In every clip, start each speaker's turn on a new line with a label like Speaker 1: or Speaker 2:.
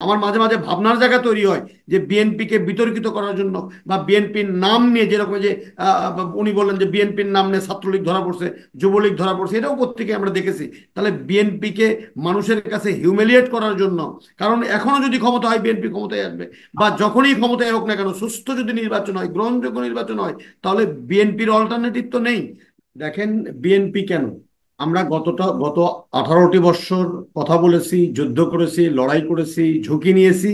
Speaker 1: আমার মাঝে মাঝে ভাবনার জায়গা তৈরি হয় যে বিএনপিকে বিতর্কিত করার জন্য বা বিএনপির নাম নিয়ে যেরকম যে উনি বললেন যে বিএনপির নাম নিয়ে ছাত্রলীগ ধরা পড়ছে, যুবলীগ ধরা পড়ছে, এটাও পত্রিকায় আমরা দেখেছি। তাহলে বিএনপিকে মানুষের কাছে হিউমিলিয়েট করার জন্য, কারণ এখনো যদি ক্ষমতা হয় বিএনপি ক্ষমতায় আসবে, বা যখনই ক্ষমতায় হোক না কেন, সুস্থ যদি নির্বাচন হয়, গ্রহণযোগ্য নির্বাচন হয়, তাহলে বিএনপির অল্টারনেটিভ তো নেই। দেখেন, বিএনপি কেন, আমরা গত 18টি বৎসর কথা বলেছি, যুদ্ধ করেছি, লড়াই করেছি, ঝুঁকি নিয়েছি,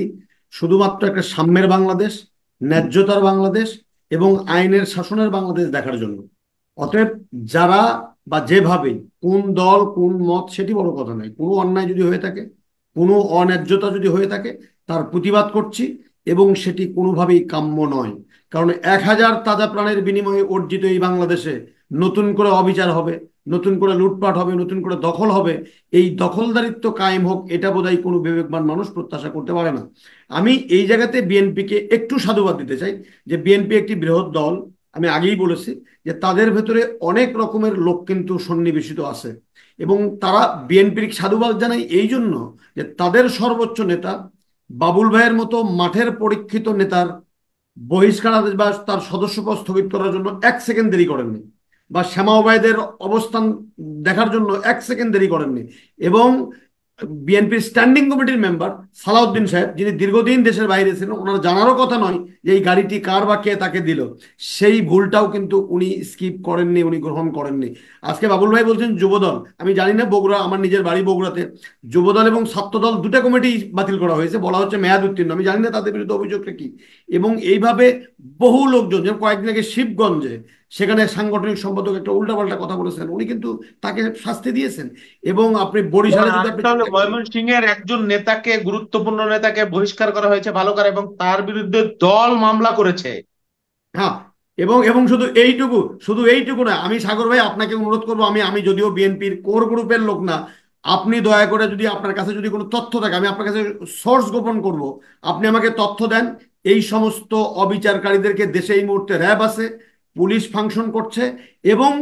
Speaker 1: শুধুমাত্র একটা সাম্যের বাংলাদেশ, ন্যায্যতার বাংলাদেশ এবং আইনের শাসনের বাংলাদেশ দেখার জন্য। অতএব যারা বা যেভাবে, কোন দল কোন মত সেটি বড় কথা নয়, কোনো অন্যায় যদি হয়ে থাকে, কোনো অন্যায্যতা যদি হয়ে থাকে, তার প্রতিবাদ করছি, এবং সেটি কোনোভাবেই কাম্য নয়। কারণ 1000 তাজা প্রাণের বিনিময়ে অর্জিত এই বাংলাদেশে নতুন করে অবিচার হবে, নতুন করে লুটপাট হবে, নতুন করে দখল হবে। এই দখলদারিত্ব কায়েম হোক, এটা বোধহয় কোনো বিবেকবান মানুষ প্রত্যাশা করতে পারে না। আমি এই জায়গাতে বিএনপিকে একটু সাধুবাদ দিতে চাই, যে বিএনপি একটি বৃহৎ দল। আমি আগেই বলেছি যে তাদের ভেতরে অনেক রকমের লোক কিন্তু সন্নিবেশিত আছে, এবং তারা বিএনপির সাধুবাদ জানাই এই জন্য যে তাদের সর্বোচ্চ নেতা বাবুল ভাইয়ের মতো মাঠের পরীক্ষিত নেতার বহিষ্কারাদেশ বা তার সদস্যপদ স্থগিত করার জন্য 1 সেকেন্ড দেরি করেননি, বা শ্যামা ওবায়দের অবস্থান দেখার জন্য 1 সেকেন্ড দেরি করেননি। এবং বিএনপির স্ট্যান্ডিং কমিটির মেম্বার সালাউদ্দিন সাহেব, যিনি দীর্ঘদিন দেশের বাইরে ছিলেন, ওনার জানারও কথা নয় যে এই গাড়িটি কার বা কে তাকে দিল, সেই ভুলটাও কিন্তু উনি স্কিপ করেননি, উনি গ্রহণ করেননি। আজকে বাবুল ভাই বলছেন যুবদল, আমি জানি না, বগুড়া, আমার নিজের বাড়ি বগুড়াতে, যুবদল এবং ছাত্রদল দুটা কমিটি বাতিল করা হয়েছে, বলা হচ্ছে মেয়াদ উত্তীর্ণ। আমি জানি না তাদের বিরুদ্ধে অভিযোগটা কি। এবং এইভাবে বহু লোকজন, যেমন কয়েকদিন আগে শিবগঞ্জে, সেখানে সাংগঠনিক সম্পাদক একটা উল্টাপাল্টা কথা বলেছেন, উনি কিন্তু তাকে শাস্তি দিয়েছেন। এবং আপনি
Speaker 2: এবং
Speaker 1: বরিশালে যদি আপনি
Speaker 2: আরেকটা হলো ময়মনসিংহ এর একজন নেতাকে, গুরুত্বপূর্ণ নেতাকে বহিষ্কার করা হয়েছে ভালো করে, এবং তার বিরুদ্ধে দল মামলা করেছে।
Speaker 1: হ্যাঁ, এবং এবং শুধু এইটুকু না, আমি সাগর ভাই আপনাকে অনুরোধ করবো, আমি আমি যদিও বিএনপির কোর গ্রুপের লোক না, আপনি দয়া করে যদি আপনার কাছে যদি কোনো তথ্য থাকে, আমি আপনার কাছে সোর্স গোপন করব, আপনি আমাকে তথ্য দেন। এই সমস্ত অবিচারকারীদেরকে দেশে এই মুহূর্তে র্যাব আছে, পুলিশ ফাংশন করছে, এবং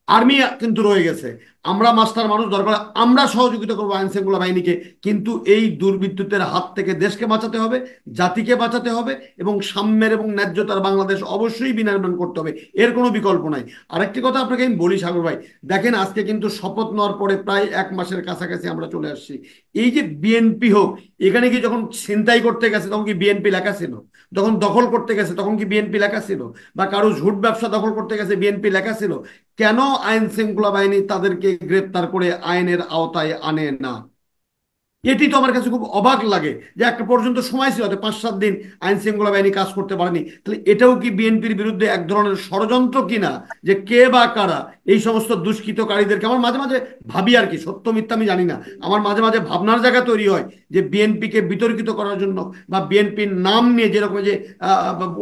Speaker 1: আর্মি কিন্তু রয়ে গেছে। আমরা মাস্টার মানুষ, দরকার আমরা সহযোগিতা করবো আইন শৃঙ্খলা বাহিনীকে, কিন্তু এই দুর্বৃত্তদের হাত থেকে দেশকে বাঁচাতে হবে, জাতিকে বাঁচাতে হবে, এবং সাম্যের এবং ন্যায্যতার বাংলাদেশ অবশ্যই বিনির্মাণ করতে হবে, এর কোনো বিকল্প নাই। আরেকটি কথা আপনাকে আমি বলি সাগর ভাই, দেখেন আজকে কিন্তু শপথ নেওয়ার পরে প্রায় 1 মাসের কাছাকাছি আমরা চলে আসছি। এই যে বিএনপি হোক, এখানে কি যখন ছিনতাই করতে গেছে তখন কি বিএনপি লেখা ছিল? যখন দখল করতে গেছে তখন কি বিএনপি লেখা ছিল? বা কারো ঝুট ব্যবসা দখল করতে গেছে বিএনপি লেখা ছিল? কেন আইন শৃঙ্খলা বাহিনী তাদেরকে গ্রেপ্তার করে আইনের আওতায় আনে না? এটি তো আমার কাছে খুব অবাক লাগে, যে একটা পর্যন্ত সময় ছিল, হয়তো 5-7 দিন আইন শৃঙ্খলা বাহিনী কাজ করতে পারেনি। তাহলে এটাও কি বিএনপির বিরুদ্ধে এক ধরনের ষড়যন্ত্র কিনা, যে কে বা কারা এই সমস্ত দুষ্কৃতকারীদেরকে, আমার মাঝে মাঝে ভাবি, আর কি সত্য মিথ্যা আমি জানি না, আমার মাঝে মাঝে ভাবনার জায়গা তৈরি হয় যে বিএনপিকে বিতর্কিত করার জন্য বা বিএনপির নাম নিয়ে যেরকম যে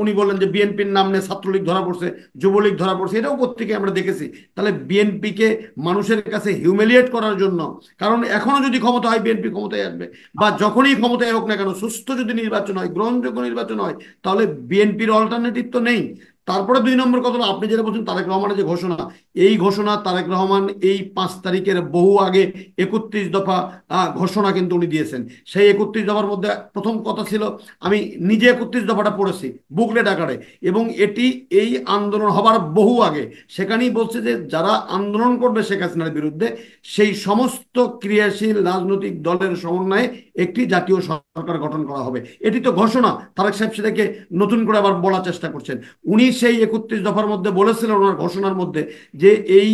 Speaker 1: উনি বললেন যে বিএনপির নাম নিয়ে ছাত্রলীগ ধরা পড়ছে, যুবলীগ ধরা পড়ছে, এটাও পত্রিকায় আমরা দেখেছি। তাহলে বিএনপিকে মানুষের কাছে হিউমিলিয়েট করার জন্য, কারণ এখনো যদি ক্ষমতা হয় বিএনপি ক্ষমতায় আসবে, বা যখনই ক্ষমতায় হোক না কেন, সুস্থ যদি নির্বাচন হয়, গ্রহণযোগ্য নির্বাচন হয়, তাহলে বিএনপির অল্টারনেটিভ তো নেই। তারপরে 2 নম্বর কথা হলো, আপনি যেটা বলছেন তারেক রহমানের যে ঘোষণা, এই ঘোষণা তারেক রহমান এই 5 তারিখের বহু আগে 31 দফা ঘোষণা কিন্তু উনি দিয়েছেন। সেই 31 দফার মধ্যে প্রথম কথা ছিল, আমি নিজে 31 দফাটা পড়েছি বুকলেট আকারে, এবং এটি এই আন্দোলন হবার বহু আগে সেখানেই বলছে যে যারা আন্দোলন করবে শেখ হাসিনার বিরুদ্ধে, সেই সমস্ত ক্রিয়াশীল রাজনৈতিক দলের সমন্বয়ে একটি জাতীয় সরকার গঠন করা হবে। এটি তো ঘোষণা, তারেক সাহেব সেটাকে নতুন করে আবার বলার চেষ্টা করছেন। উনি সেই 31 দফার মধ্যে বলেছিলেন ওনার ঘোষণার মধ্যে, যে এই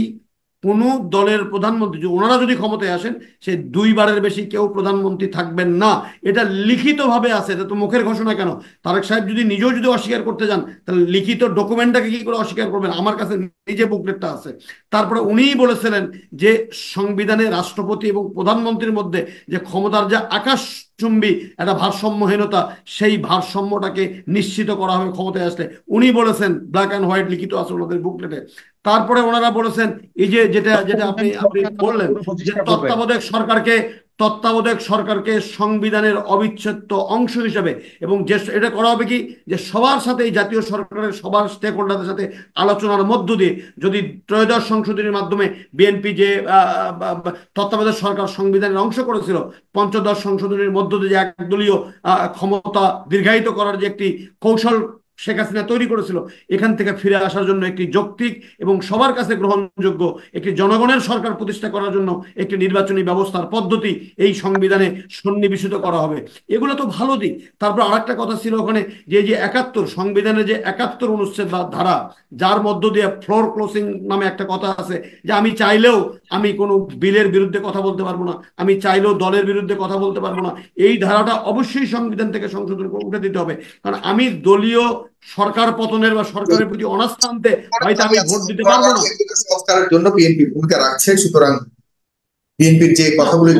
Speaker 1: কোন দলের প্রধানমন্ত্রী ওনারা যদি ক্ষমতায় আসেন, সে 2বারের বেশি কেউ প্রধানমন্ত্রী থাকবেন না। এটা লিখিতভাবে আছে, এটা তো মুখের ঘোষণা কেন? তারেক সাহেব যদি নিজেও যদি অস্বীকার করতে যান, তাহলে লিখিত ডকুমেন্টটাকে কি করে অস্বীকার করবেন? আমার কাছে নিজে বুকলেটটা আছে। তারপরে উনিই বলেছিলেন যে সংবিধানে রাষ্ট্রপতি এবং প্রধানমন্ত্রীর মধ্যে যে ক্ষমতার যে আকাশচুম্বী একটা ভারসাম্যহীনতা, সেই ভারসাম্যটাকে নিশ্চিত করা হবে ক্ষমতায় আসলে, উনি বলেছেন, ব্ল্যাক অ্যান্ড হোয়াইট লিখিত আছে ওনাদের বুকলেটে। তারপরে ওনারা বলেছেন, এই যে যেটা যেটা আপনি আপনি
Speaker 2: সরকার তখন
Speaker 1: বললেন,
Speaker 2: পুরো
Speaker 1: যে
Speaker 2: প্রতিষ্ঠা করবে।
Speaker 1: তত্ত্বাবধায়ক সরকারকে তত্ত্বাবধায়ক সরকারকে সংবিধানের অবিচ্ছেদ্য অংশ হিসেবে, এবং যে এটা করা হবে কি, যে সবার সাথে এই জাতীয় সরকারের সবার স্টেক হোল্ডারদের সাথে আলোচনার মধ্য দিয়ে যদি ত্রয়োদশ সংশোধনীর মাধ্যমে বিএনপি যে তত্ত্বাবধায়ক সরকার সংবিধানের অংশ করেছিল, পঞ্চদশ সংশোধনীর মধ্য দিয়ে যে একদলীয় ক্ষমতা দীর্ঘায়িত করার যে একটি কৌশল শেখ হাসিনা তৈরি করেছিল, এখান থেকে ফিরে আসার জন্য একটি যৌক্তিক এবং সবার কাছে গ্রহণযোগ্য একটি জনগণের সরকার প্রতিষ্ঠা করার জন্য একটি নির্বাচনী ব্যবস্থার পদ্ধতি এই সংবিধানে সন্নিবেশিত করা হবে। এগুলো তো ভালো দিক। তারপর আরেকটা কথা ছিল ওখানে, যে যে ৭১ সংবিধানে যে ৭১ অনুচ্ছেদ বা ধারা, যার মধ্য দিয়ে ফ্লোর ক্লোজিং নামে একটা কথা আছে, যে আমি চাইলেও আমি কোনো বিলের বিরুদ্ধে কথা বলতে পারবো না, আমি চাইলেও দলের বিরুদ্ধে কথা বলতে পারবো না। এই ধারাটা অবশ্যই সংবিধান থেকে সংশোধন করে উঠে দিতে হবে। কারণ আমি দলীয় সরকার পতনের বা সরকারের প্রতি অনাস্থা আনতে হয়তো আমি ভোট দিতে পারবো না।
Speaker 3: সংস্কারের জন্য বিএনপি ভূমিকা রাখছে, সুতরাং বিএনপির যে কথাগুলো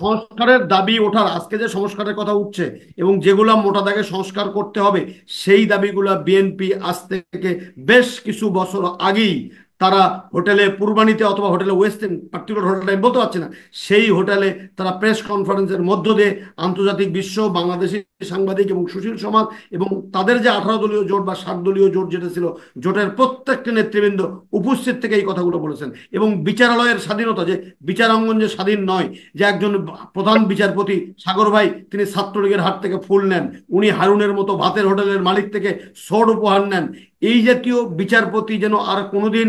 Speaker 1: সংস্কারের দাবি ওঠার, আজকে যে সংস্কারের কথা উঠছে এবং যেগুলা মোটা দাগে সংস্কার করতে হবে, সেই দাবিগুলা বিএনপি আজ থেকে বেশ কিছু বছর আগেই তারা হোটেলে পূর্বানীতে অথবা হোটেলে ওয়েস্টার্ন, পার্টিকুলার হোটেলে আমি বলতে পারছি না, সেই হোটেলে তারা প্রেস কনফারেন্সের মধ্য দিয়ে আন্তর্জাতিক বিশ্ব, বাংলাদেশি সাংবাদিক এবং সুশীল সমাজ এবং তাদের যে 18 দলীয় জোট বা 7 দলীয় জোট যেটা ছিল, জোটের প্রত্যেকটি নেতৃবৃন্দ উপস্থিত থেকে এই কথাগুলো বলেছেন। এবং বিচারালয়ের স্বাধীনতা, যে বিচারাঙ্গন যে স্বাধীন নয়, যে একজন প্রধান বিচারপতি সাগর ভাই তিনি ছাত্রলীগের হাত থেকে ফুল নেন, উনি হারুনের মতো ভাতের হোটেলের মালিক থেকে সোড উপহার নেন, এই জাতীয় বিচারপতি যেন আর কোনোদিন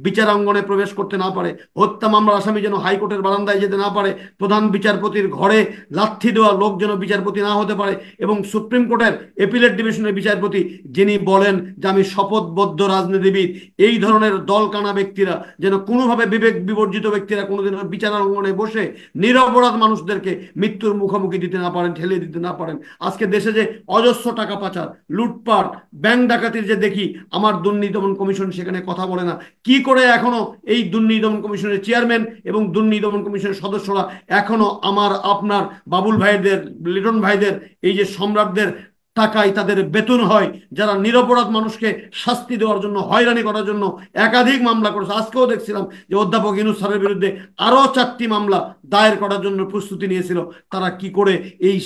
Speaker 1: বিচারাঙ্গনে প্রবেশ করতে না পারে, হত্যা মামলার আসামি যেন হাইকোর্টের বারান্দায় যেতে না পারে, প্রধান বিচারপতির ঘরে লাথি দেওয়া লোক যেন বিচারপতি না হতে পারে, এবং সুপ্রিম কোর্টের এপিলেট ডিভিশনের বিচারপতি যিনি বলেন যে আমি শপথবদ্ধ রাজনীতিবিদ, এই ধরনের দলকানা ব্যক্তিরা যেন কোনোভাবে, বিবেক বিবর্জিত ব্যক্তিরা কোনোদিন বিচারাঙ্গনে বসে নিরপরাধ মানুষদেরকে মৃত্যুর মুখোমুখি দিতে না পারেন, ঠেলে দিতে না পারেন। আজকে দেশে যে অজস্র টাকা পাচার, লুটপাট, ব্যাংক ডাকাতির যে দেখি, আমার দুর্নীতি দমন কমিশন সেখানে কথা বলে না। কি করে এখনো এই দুর্নীতি দমন কমিশনের চেয়ারম্যান এবং দুর্নীতি দমন কমিশনের সদস্যরা এখনো আমার আপনার বাবুল ভাইদের, লিটন ভাইদের, এই যে সম্রাটদের টাকায় তাদের বেতন হয়, যারা নিরপরাধ মানুষকে শাস্তি দেওয়ার জন্য, হয়রানি করার জন্য একাধিক মামলা করেছে। আজকেও দেখছিলাম যে অধ্যাপক ইউনূস স্যারের বিরুদ্ধে আরো 4টি মামলা দায়ের করার জন্য প্রস্তুতি নিয়েছিল। তারা কি করে এই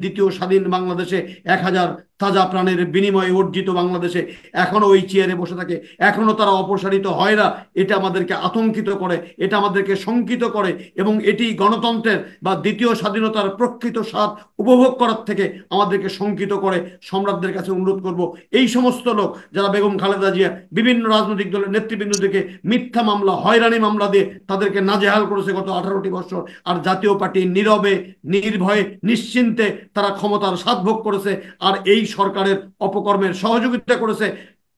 Speaker 1: দ্বিতীয় স্বাধীন বাংলাদেশে 1000 তাজা প্রাণের বিনিময়ে অর্জিত বাংলাদেশে এখনো ওই চেয়ারে বসে থাকে, এখনো তারা অপসারিত হয় না? এটা আমাদেরকে আতঙ্কিত করে, এটা আমাদেরকে শঙ্কিত করে, এবং এটি গণতন্ত্রের বা দ্বিতীয় স্বাধীনতার প্রকৃত স্বাদ উপভোগ করার থেকে আমাদেরকে শঙ্কিত করে। সম্রাটদের কাছে অনুরোধ করব, এই সমস্ত লোক যারা বেগম খালেদা জিয়া বিভিন্ন রাজনৈতিক দলের নেতৃবৃন্দকে মিথ্যা মামলা, হয়রানি মামলা দিয়ে তাদেরকে নাজেহাল করেছে গত 18টি বছর, আর জাতীয় পার্টি নীরবে, নির্ভয়ে, নিশ্চিন্তে তারা ক্ষমতার স্বাদ ভোগ করেছে, আর এই সরকারের অপকর্মের সহযোগিতা করেছে।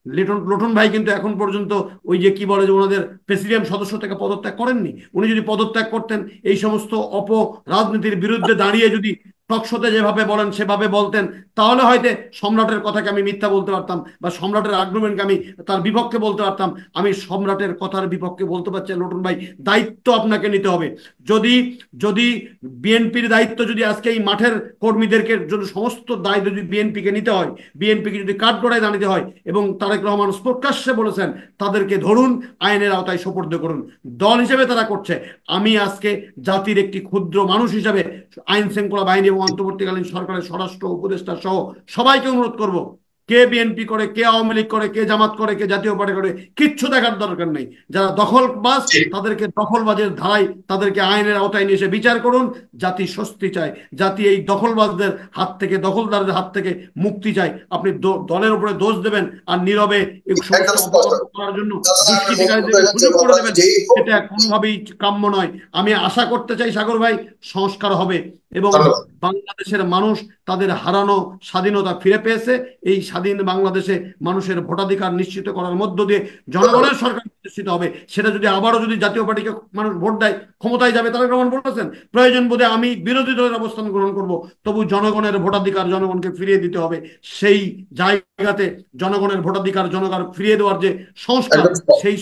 Speaker 1: লিটন ভাই কিন্তু এখন পর্যন্ত ওই যে কি বলে, যে ওনাদের প্রেসিডিয়াম সদস্য থেকে পদত্যাগ করেননি। উনি যদি পদত্যাগ করতেন, এই সমস্ত রাজনীতির বিরুদ্ধে দাঁড়িয়ে যদি টকশোতে যেভাবে বলেন সেভাবে বলতেন, তাহলে হয়তো সম্রাটের কথাকে আমি মিথ্যা বলতে পারতাম, বা সম্রাটের আর্গুমেন্টকে আমি তার বিপক্ষে বলতে পারতাম। আমি সম্রাটের কথার বিপক্ষে বলতে পারছি লিটন ভাই, দায়িত্ব আপনাকে নিতে হবে। যদি বিএনপির দায়িত্ব যদি আজকে এই মাঠের কর্মীদেরকে জন্য সমস্ত দায়িত্ব যদি বিএনপিকে নিতে হয়, বিএনপিকে যদি কাঠগড়ায় দাঁড়াতে হয়, এবং তারেক রহমান প্রকাশ্যে বলেছেন তাদেরকে ধরুন, আইনের আওতায় সোপর্দ করুন, দল হিসেবে তারা করছে। আমি আজকে জাতির একটি ক্ষুদ্র মানুষ হিসেবে আইন শৃঙ্খলা বাহিনী এবং অন্তর্বর্তীকালীন সরকারের স্বরাষ্ট্র উপদেষ্টা সহ সবাইকে অনুরোধ করব, কে বিএনপি করে, কে আওয়ামী লীগ করে, কে জামাত করে, কে জাতীয় পার্টি করে, কিচ্ছু দেখার দরকার নেই। যারা দখলবাজ তাদেরকে দখলবাজের ধারায় তাদেরকে আইনের আওতায় নিয়ে এসে বিচার করুন। জাতি স্বস্তি চায়, জাতি এই দখলবাজদের হাত থেকে, দখলদারদের হাত থেকে মুক্তি চায়। আপনি দলের উপরে দোষ দেবেন আর নীরবে এই সমস্ত অপকর্ম করার জন্য দুষ্কৃতিকারীদের সুযোগ করে দেবেন, এটা কোনোভাবেই কাম্য নয়। আমি আশা করতে চাই সাগর ভাই, সংস্কার হবে এবং বাংলাদেশের মানুষ তাদের হারানো স্বাধীনতা ফিরে পেয়েছে। এই স্বাধীন বাংলাদেশে মানুষের ভোটাধিকার নিশ্চিত করার মধ্য দিয়ে জনগণের সরকার প্রতিষ্ঠিত হবে। সেটা যদি আবারও যদি জাতীয় পার্টিকে মানুষ ভোট দেয়, ক্ষমতায় যাবে। তারেক রহমান বলেছেন প্রয়োজন বোধে আমি বিরোধী দলের অবস্থান গ্রহণ করব, তবু জনগণের ভোটাধিকার জনগণকে ফিরিয়ে দিতে হবে। সেই জায়গাতে জনগণের ভোটাধিকার জনগণ ফিরিয়ে দেওয়ার যে সংস্কার, সেই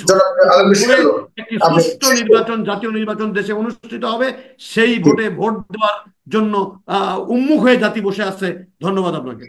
Speaker 1: একটি সুষ্ঠু নির্বাচন, জাতীয় নির্বাচন দেশে অনুষ্ঠিত হবে। সেই ভোটে ভোট দেওয়ার জন্য উন্মুখ হয়ে জাতি বসে আছে। ধন্যবাদ আপনাকে।